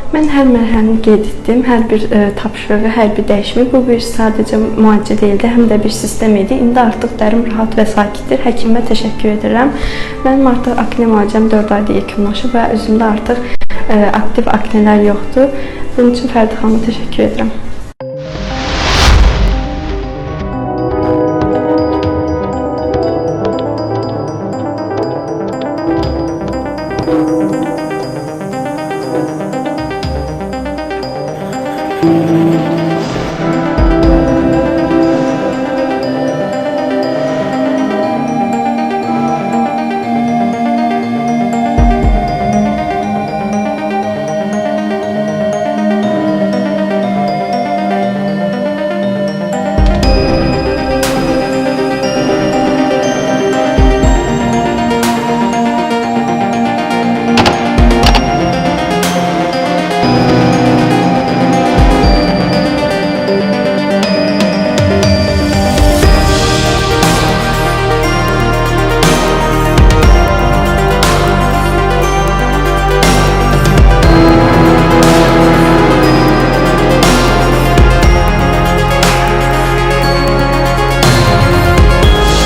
Mən hər mərhələni qeyd etdim, hər bir tapşırığı, hər bir dəyişimi. Bu bir sadəcə müalicə deyildi, həm də bir sistem idi. İndi artıq dərim rahat və sakitdir. Həkimə təşəkkür edirəm. Mənim artıq akne müalicəm 4 ayda yekunlaşıb və üzümdə artıq aktiv aknelər yoxdur. Bunun üçün Fərdi xanıma təşəkkür edirəm.